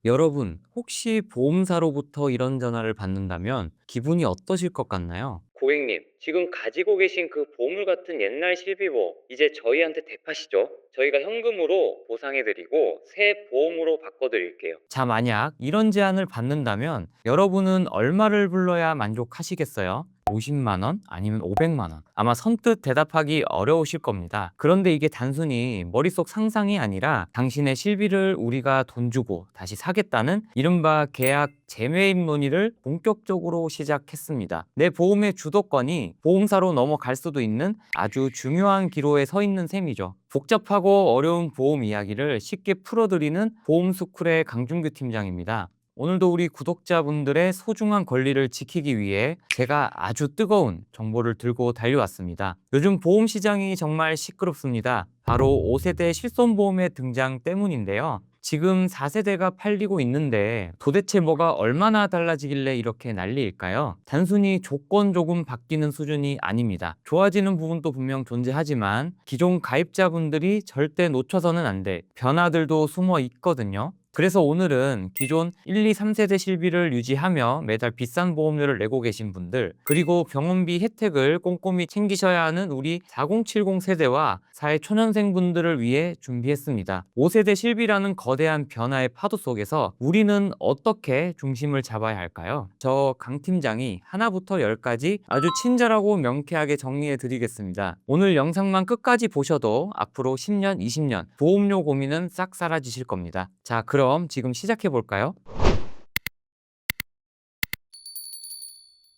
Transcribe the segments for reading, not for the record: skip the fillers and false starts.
여러분, 혹시 보험사로부터 이런 전화를 받는다면 기분이 어떠실 것 같나요? 고객님, 지금 가지고 계신 그 보물 같은 옛날 실비보 이제 저희한테 되파시죠? 저희가 현금으로 보상해드리고 새 보험으로 바꿔드릴게요. 자, 만약 이런 제안을 받는다면 여러분은 얼마를 불러야 만족하시겠어요? 50만 원? 아니면 500만 원? 아마 선뜻 대답하기 어려우실 겁니다. 그런데 이게 단순히 머릿속 상상이 아니라 당신의 실비를 우리가 돈 주고 다시 사겠다는 이른바 계약 재매입 논의를 본격적으로 시작했습니다. 내 보험의 주도권이 보험사로 넘어갈 수도 있는 아주 중요한 기로에 서 있는 셈이죠. 복잡하고 어려운 보험 이야기를 쉽게 풀어드리는 보험스쿨의 강준규 팀장입니다. 오늘도 우리 구독자분들의 소중한 권리를 지키기 위해 제가 아주 뜨거운 정보를 들고 달려왔습니다. 요즘 보험 시장이 정말 시끄럽습니다. 바로 5세대 실손보험의 등장 때문인데요. 지금 4세대가 팔리고 있는데 도대체 뭐가 얼마나 달라지길래 이렇게 난리일까요? 단순히 조건 조금 바뀌는 수준이 아닙니다. 좋아지는 부분도 분명 존재하지만 기존 가입자분들이 절대 놓쳐서는 안 돼 변화들도 숨어 있거든요. 그래서 오늘은 기존 1, 2, 3세대 실비를 유지하며 매달 비싼 보험료를 내고 계신 분들, 그리고 병원비 혜택을 꼼꼼히 챙기셔야 하는 우리 4070 세대와 사회초년생분들을 위해 준비했습니다. 5세대 실비라는 거대한 변화의 파도 속에서 우리는 어떻게 중심을 잡아야 할까요? 저 강 팀장이 하나부터 열까지 아주 친절하고 명쾌하게 정리해 드리겠습니다. 오늘 영상만 끝까지 보셔도 앞으로 10년, 20년 보험료 고민은 싹 사라지실 겁니다. 자, 그럼 지금 시작해 볼까요?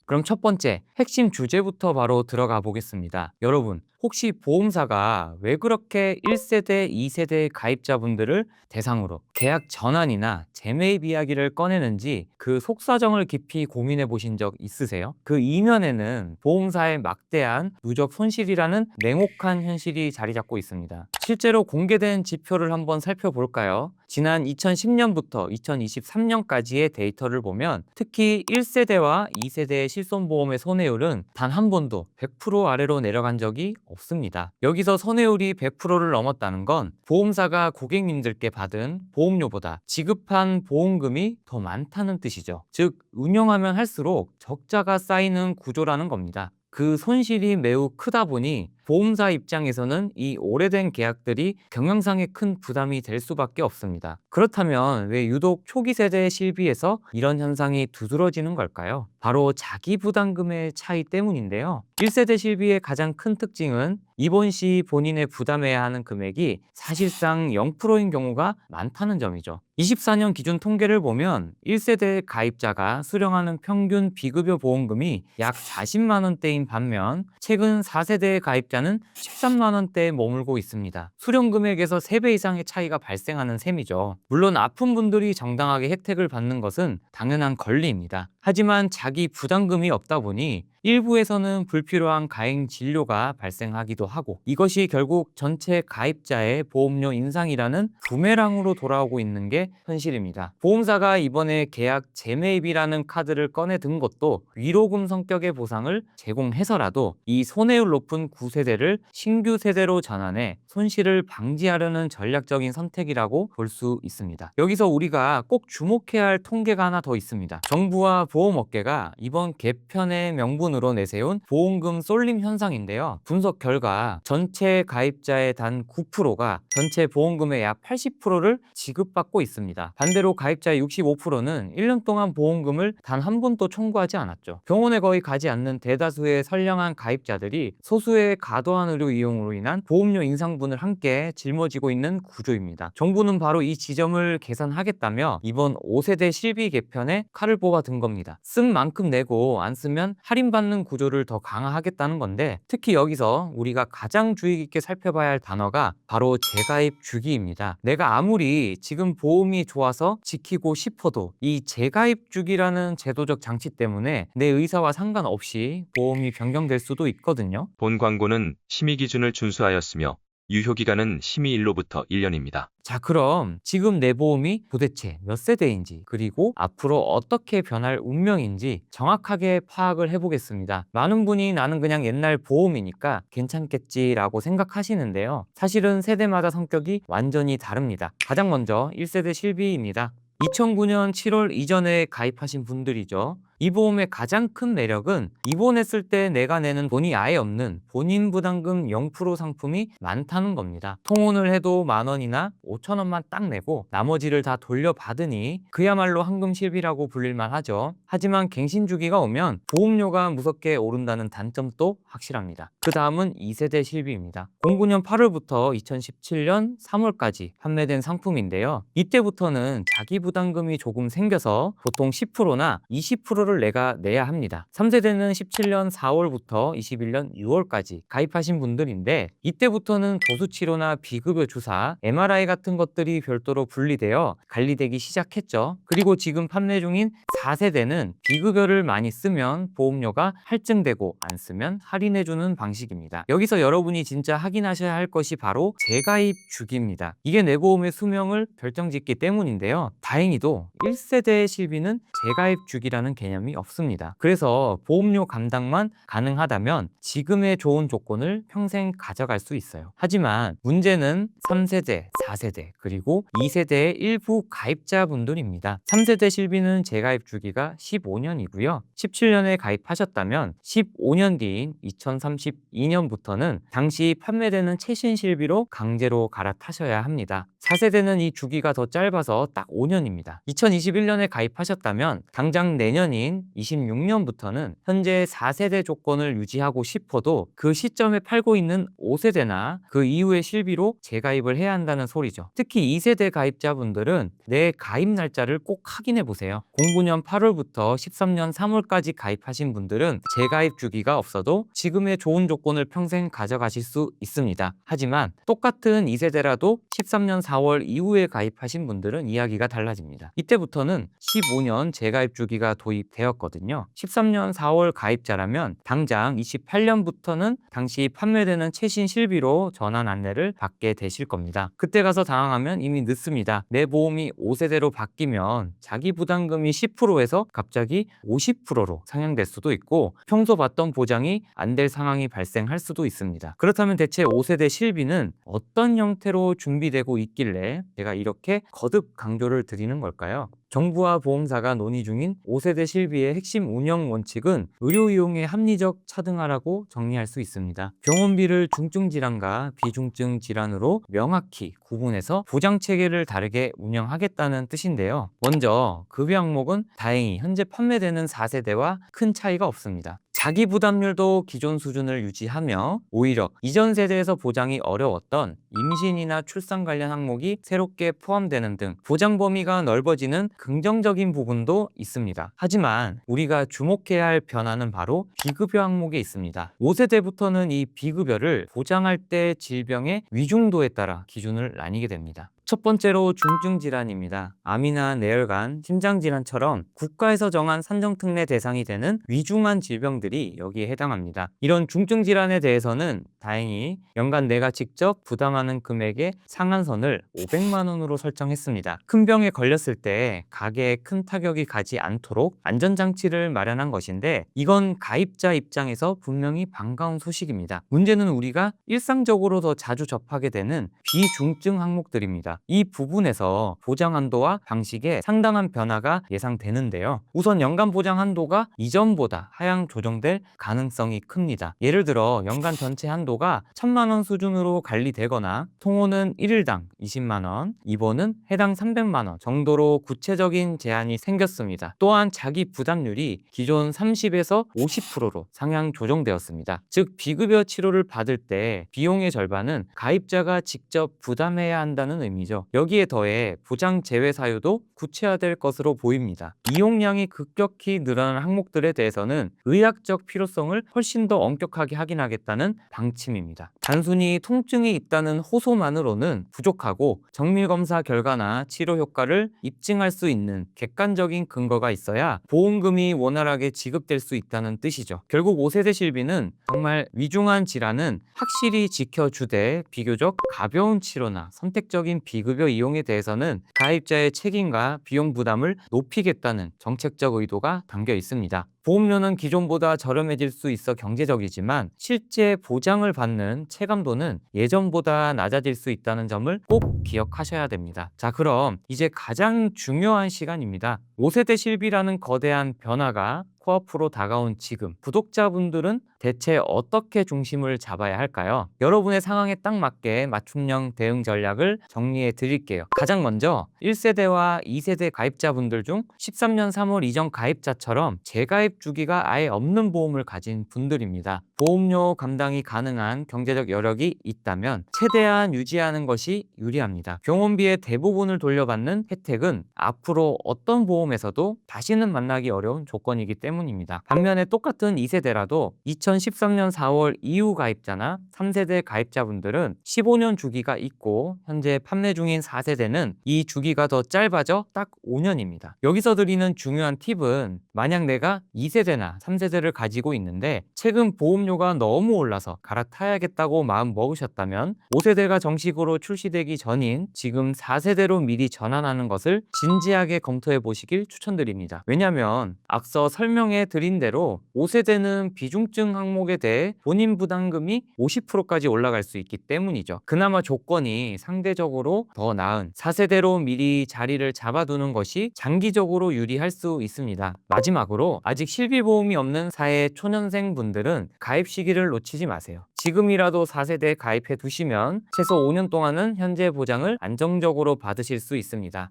그럼 첫 번째, 핵심 주제부터 바로 들어가 보겠습니다. 여러분, 혹시 보험사가 왜 그렇게 1세대, 2세대 가입자분들을 대상으로 계약 전환이나 재매입 이야기를 꺼내는지 그 속사정을 깊이 고민해 보신 적 있으세요? 그 이면에는 보험사의 막대한 누적 손실이라는 냉혹한 현실이 자리 잡고 있습니다. 실제로 공개된 지표를 한번 살펴볼까요? 지난 2010년부터 2023년까지의 데이터를 보면 특히 1세대와 2세대의 실손보험의 손해율은 단 한 번도 100% 아래로 내려간 적이 없습니다. 여기서 손해율이 100%를 넘었다는 건 보험사가 고객님들께 받은 보험료보다 지급한 보험금이 더 많다는 뜻이죠. 즉, 운영하면 할수록 적자가 쌓이는 구조라는 겁니다. 그 손실이 매우 크다 보니 보험사 입장에서는 이 오래된 계약들이 경영상에 큰 부담이 될 수밖에 없습니다. 그렇다면 왜 유독 초기 세대의 실비에서 이런 현상이 두드러지는 걸까요? 바로 자기 부담금의 차이 때문인데요. 1세대 실비의 가장 큰 특징은 입원 시 본인의 부담해야 하는 금액이 사실상 0%인 경우가 많다는 점이죠. 24년 기준 통계를 보면 1세대 가입자가 수령하는 평균 비급여 보험금이 약 40만 원대인 반면 최근 4세대 가입자는 13만 원대에 머물고 있습니다. 수령 금액에서 3배 이상의 차이가 발생하는 셈이죠. 물론 아픈 분들이 정당하게 혜택을 받는 것은 당연한 권리입니다. 하지만 자기 부담금이 없다 보니 일부에서는 불필요한 가행 진료가 발생하기도 하고 이것이 결국 전체 가입자의 보험료 인상이라는 부메랑으로 돌아오고 있는 게 현실입니다. 보험사가 이번에 계약 재매입이라는 카드를 꺼내 든 것도 위로금 성격의 보상을 제공해서라도 이 손해율 높은 9세대를 신규 세대로 전환해 손실을 방지하려는 전략적인 선택이라고 볼 수 있습니다. 여기서 우리가 꼭 주목해야 할 통계가 하나 더 있습니다. 정부와 보험업계가 이번 개편의 명분으로 내세운 보험금 쏠림 현상인데요. 분석 결과 전체 가입자의 단 9%가 전체 보험금의 약 80%를 지급받고 있습니다. 반대로 가입자의 65%는 1년 동안 보험금을 단 한 번도 청구하지 않았죠. 병원에 거의 가지 않는 대다수의 선량한 가입자들이 소수의 과도한 의료 이용으로 인한 보험료 인상분을 함께 짊어지고 있는 구조입니다. 정부는 바로 이 지점을 개선하겠다며 이번 5세대 실비 개편에 칼을 뽑아 든 겁니다. 쓴 만큼 내고 안 쓰면 할인받는 구조를 더 강화하겠다는 건데 특히 여기서 우리가 가장 주의 깊게 살펴봐야 할 단어가 바로 재가입 주기입니다. 내가 아무리 지금 보험이 좋아서 지키고 싶어도 이 재가입 주기라는 제도적 장치 때문에 내 의사와 상관없이 보험이 변경될 수도 있거든요. 본 광고는 심의 기준을 준수하였으며 유효기간은 심의일로부터 1년입니다. 자, 그럼 지금 내 보험이 도대체 몇 세대인지 그리고 앞으로 어떻게 변할 운명인지 정확하게 파악을 해보겠습니다. 많은 분이 나는 그냥 옛날 보험이니까 괜찮겠지라고 생각하시는데요. 사실은 세대마다 성격이 완전히 다릅니다. 가장 먼저 1세대 실비입니다. 2009년 7월 이전에 가입하신 분들이죠. 이 보험의 가장 큰 매력은 입원했을 때 내가 내는 돈이 아예 없는 본인 부담금 0% 상품이 많다는 겁니다. 통혼을 해도 10,000원이나 5,000원만 딱 내고 나머지를 다 돌려받으니 그야말로 황금실비라고 불릴만 하죠. 하지만 갱신 주기가 오면 보험료가 무섭게 오른다는 단점도 확실합니다. 그 다음은 2세대 실비입니다. 09년 8월부터 2017년 3월까지 판매된 상품인데요. 이때부터는 자기 부담금이 조금 생겨서 보통 10%나 20%를 내가 내야 합니다. 3세대는 17년 4월부터 21년 6월까지 가입하신 분들인데 이때부터는 도수치료나 비급여 주사, MRI 같은 것들이 별도로 분리되어 관리되기 시작했죠. 그리고 지금 판매 중인 4세대는 비급여를 많이 쓰면 보험료가 할증되고 안 쓰면 할인해주는 방식입니다. 여기서 여러분이 진짜 확인하셔야 할 것이 바로 재가입 주기입니다. 이게 내 보험의 수명을 결정짓기 때문인데요. 다행히도 1세대의 실비는 재가입 주기라는 개념이 없습니다. 그래서 보험료 감당만 가능하다면 지금의 좋은 조건을 평생 가져갈 수 있어요. 하지만 문제는 3세대, 4세대, 그리고 2세대의 일부 가입자분들입니다. 3세대 실비는 재가입 주기가 15년이고요. 17년에 가입하셨다면 15년 뒤인 2032년부터는 당시 판매되는 최신 실비로 강제로 갈아타셔야 합니다. 4세대는 이 주기가 더 짧아서 딱 5년입니다. 2021년에 가입하셨다면 당장 내년인 26년부터는 현재 4세대 조건을 유지하고 싶어도 그 시점에 팔고 있는 5세대나 그 이후의 실비로 재가입을 해야 한다는 소리죠. 특히 2세대 가입자분들은 내 가입 날짜를 꼭 확인해 보세요. 09년 8월부터 13년 3월까지 가입하신 분들은 재가입 주기가 없어도 지금의 좋은 조건을 평생 가져가실 수 있습니다. 하지만 똑같은 2세대라도 13년 4월 이후에 가입하신 분들은 이야기가 달라집니다. 이때부터는 15년 재가입 주기가 도입되었거든요. 13년 4월 가입자라면 당장 28년부터는 당시 판매되는 최신 실비로 전환 안내를 받게 되실 겁니다. 그때 가서 당황하면 이미 늦습니다. 내 보험이 5세대로 바뀌면 자기 부담금이 10%에서 갑자기 50%로 상향될 수도 있고 평소 받던 보장이 안 될 상황이 발생할 수도 있습니다. 그렇다면 대체 5세대 실비는 어떤 형태로 준비되고 있길래 제가 이렇게 거듭 강조를 드리는 걸까요? 정부와 보험사가 논의 중인 5세대 실비의 핵심 운영 원칙은 의료 이용의 합리적 차등화라고 정리할 수 있습니다. 병원비를 중증 질환과 비중증 질환으로 명확히 구분해서 보장 체계를 다르게 운영하겠다는 뜻인데요. 먼저 급여 항목은 다행히 현재 판매되는 4세대와 큰 차이가 없습니다. 자기 부담률도 기존 수준을 유지하며 오히려 이전 세대에서 보장이 어려웠던 임신이나 출산 관련 항목이 새롭게 포함되는 등 보장 범위가 넓어지는 긍정적인 부분도 있습니다. 하지만 우리가 주목해야 할 변화는 바로 비급여 항목에 있습니다. 5세대부터는 이 비급여를 보장할 때 질병의 위중도에 따라 기준을 나뉘게 됩니다. 첫 번째로 중증 질환입니다. 암이나 뇌혈관, 심장질환처럼 국가에서 정한 산정특례 대상이 되는 위중한 질병들이 여기에 해당합니다. 이런 중증 질환에 대해서는 다행히 연간 내가 직접 부담하는 금액의 상한선을 500만 원으로 설정했습니다. 큰 병에 걸렸을 때 가게에 큰 타격이 가지 않도록 안전장치를 마련한 것인데 이건 가입자 입장에서 분명히 반가운 소식입니다. 문제는 우리가 일상적으로 더 자주 접하게 되는 비중증 항목들입니다. 이 부분에서 보장 한도와 방식에 상당한 변화가 예상되는데요. 우선 연간 보장 한도가 이전보다 하향 조정될 가능성이 큽니다. 예를 들어 연간 전체 한도가 1,000만 원 수준으로 관리되거나 통호는 1일당 20만 원, 입원은 해당 300만 원 정도로 구체적인 제한이 생겼습니다. 또한 자기 부담률이 기존 30에서 50%로 상향 조정되었습니다. 즉 비급여 치료를 받을 때 비용의 절반은 가입자가 직접 부담해야 한다는 의미죠. 여기에 더해 보장 제외 사유도 구체화될 것으로 보입니다. 이용량이 급격히 늘어난 항목들에 대해서는 의학적 필요성을 훨씬 더 엄격하게 확인하겠다는 방침입니다. 단순히 통증이 있다는 호소만으로는 부족하고 정밀검사 결과나 치료 효과를 입증할 수 있는 객관적인 근거가 있어야 보험금이 원활하게 지급될 수 있다는 뜻이죠. 결국 5세대 실비는 정말 위중한 질환은 확실히 지켜주되 비교적 가벼운 치료나 선택적인 비급여 이용에 대해서는 가입자의 책임과 비용 부담을 높이겠다는 정책적 의도가 담겨 있습니다. 보험료는 기존보다 저렴해질 수 있어 경제적이지만 실제 보장을 받는 체감도는 예전보다 낮아질 수 있다는 점을 꼭 기억하셔야 됩니다. 자, 그럼 이제 가장 중요한 시간입니다. 5세대 실비라는 거대한 변화가 코앞으로 다가온 지금 구독자분들은 대체 어떻게 중심을 잡아야 할까요? 여러분의 상황에 딱 맞게 맞춤형 대응 전략을 정리해 드릴게요. 가장 먼저 1세대와 2세대 가입자분들 중 13년 3월 이전 가입자처럼 재가입 주기가 아예 없는 보험을 가진 분들입니다. 보험료 감당이 가능한 경제적 여력이 있다면 최대한 유지하는 것이 유리합니다. 병원비의 대부분을 돌려받는 혜택은 앞으로 어떤 보험에서도 다시는 만나기 어려운 조건이기 때문입니다. 반면에 똑같은 2세대라도 2013년 4월 이후 가입자나 3세대 가입자분들은 15년 주기가 있고 현재 판매 중인 4세대는 이 주기가 더 짧아져 딱 5년입니다. 여기서 드리는 중요한 팁은 만약 내가 2세대나 3세대를 가지고 있는데 최근 보험료가 너무 올라서 갈아타야겠다고 마음 먹으셨다면 5세대가 정식으로 출시되기 전인 지금 4세대로 미리 전환하는 것을 진지하게 검토해 보시길 추천드립니다. 왜냐하면 앞서 설명해 드린 대로 5세대는 비중증 항목에 대해 본인 부담금이 50%까지 올라갈 수 있기 때문이죠. 그나마 조건이 상대적으로 더 나은 4세대로 미리 자리를 잡아두는 것이 장기적으로 유리할 수 있습니다. 마지막으로 아직 실비보험이 없는 사회 초년생 분들은 가입 시기를 놓치지 마세요. 지금이라도 4세대 가입해 두시면 최소 5년 동안은 현재 보장을 안정적으로 받으실 수 있습니다.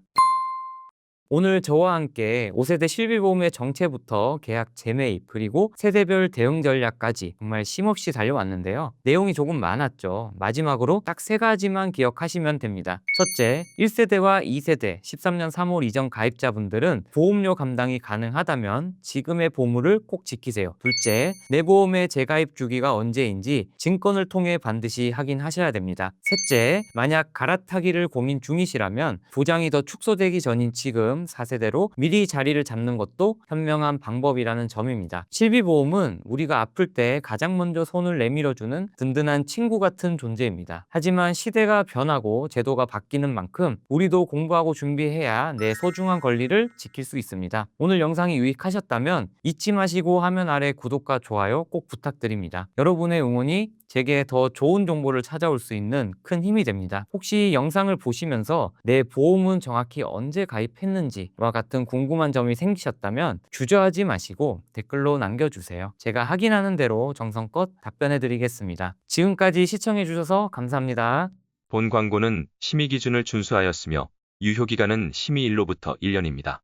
오늘 저와 함께 5세대 실비보험의 정체부터 계약 재매입 그리고 세대별 대응 전략까지 정말 쉼없이 달려왔는데요. 내용이 조금 많았죠. 마지막으로 딱 3가지만 기억하시면 됩니다. 첫째, 1세대와 2세대 13년 3월 이전 가입자분들은 보험료 감당이 가능하다면 지금의 보물을 꼭 지키세요. 둘째, 내 보험의 재가입 주기가 언제인지 증권을 통해 반드시 확인하셔야 됩니다. 셋째, 만약 갈아타기를 고민 중이시라면 보장이 더 축소되기 전인 지금 4세대로 미리 자리를 잡는 것도 현명한 방법이라는 점입니다. 실비보험은 우리가 아플 때 가장 먼저 손을 내밀어주는 든든한 친구 같은 존재입니다. 하지만 시대가 변하고 제도가 바뀌는 만큼 우리도 공부하고 준비해야 내 소중한 권리를 지킬 수 있습니다. 오늘 영상이 유익하셨다면 잊지 마시고 화면 아래 구독과 좋아요 꼭 부탁드립니다. 여러분의 응원이 제게 더 좋은 정보를 찾아올 수 있는 큰 힘이 됩니다. 혹시 영상을 보시면서 내 보험은 정확히 언제 가입했는지와 같은 궁금한 점이 생기셨다면 주저하지 마시고 댓글로 남겨주세요. 제가 확인하는 대로 정성껏 답변해 드리겠습니다. 지금까지 시청해 주셔서 감사합니다. 본 광고는 심의 기준을 준수하였으며 유효기간은 심의일로부터 1년입니다.